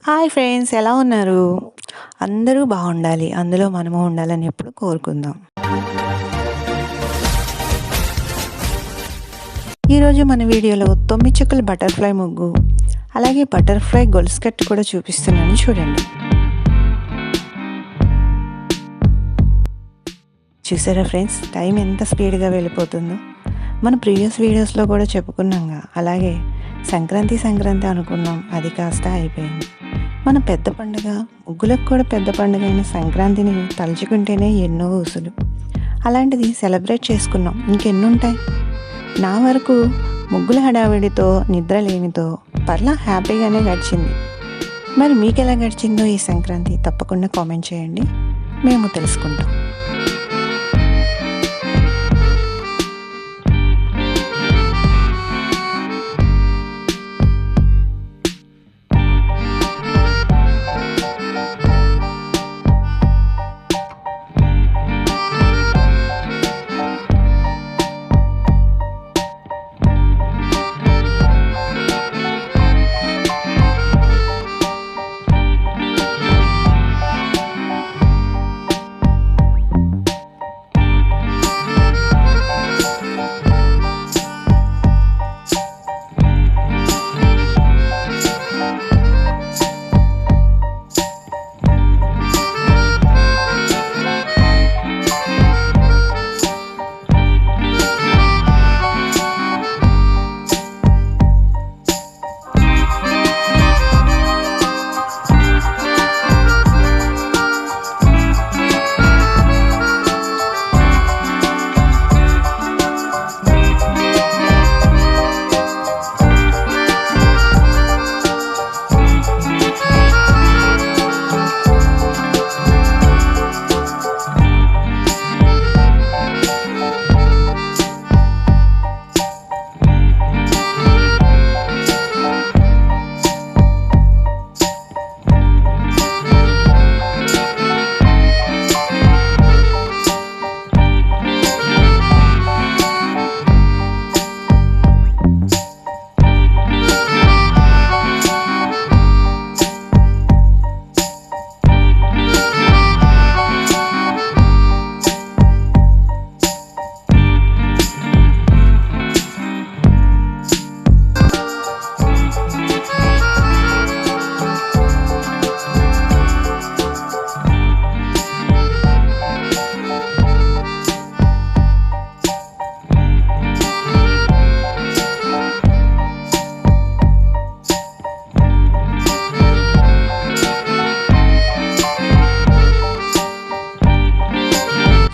Hi friends, ఎలా ఉన్నారు? అందరూ బాగుండాలి, అందులో మనము ఉండాలని ఎప్పుడు కోరుకుందాం. ఈరోజు మన వీడియోలో 9 చుక్కల బటర్ఫ్లై ముగ్గు, అలాగే బటర్ఫ్లై గొలుసు కట్టు కూడా చూపిస్తున్నాను, చూడండి. చూసారా ఫ్రెండ్స్, టైం ఎంత స్పీడ్గా వెళ్ళిపోతుందో. మన ప్రీవియస్ వీడియోస్లో కూడా చెప్పుకున్నాంగా. అలాగే సంక్రాంతి అనుకున్నాం, అది కాస్త అయిపోయింది. మన పెద్ద పండుగ, ముగ్గులకు కూడా పెద్ద పండుగ అయిన సంక్రాంతిని తలుచుకుంటేనే ఎన్నో ఊసులు. అలాంటిది సెలబ్రేట్ చేసుకున్నాం, ఇంకెన్నుంటాయి. నా వరకు ముగ్గుల హడావిడితో, నిద్ర లేనితో పర్లా హ్యాపీగానే గడిచింది. మరి మీకు ఎలా గడిచిందో ఈ సంక్రాంతి తప్పకుండా కామెంట్ చేయండి, మేము తెలుసుకుంటాం.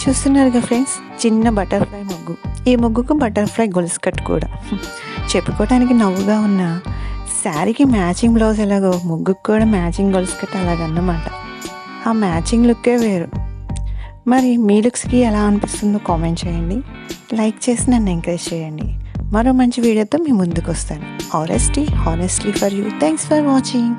చూస్తున్నారుగా ఫ్రెండ్స్, చిన్న బటర్ఫ్లై ముగ్గు. ఈ ముగ్గుకు బటర్ఫ్లై గొలుసు కట్టు కూడా. చెప్పుకోవడానికి నవ్వుగా ఉన్న శారీకి మ్యాచింగ్ బ్లౌజ్ ఎలాగో ముగ్గుకు కూడా మ్యాచింగ్ గొలుసు కట్టు అలాగన్నమాట. ఆ మ్యాచింగ్ లుక్కే వేరు. మరి మీ లుక్స్కి ఎలా అనిపిస్తుందో కామెంట్ చేయండి, లైక్ చేసి నన్ను ఎంకరేజ్ చేయండి. మరో మంచి వీడియోతో మీ ముందుకు వస్తాను. Honestly for you. Thanks for watching.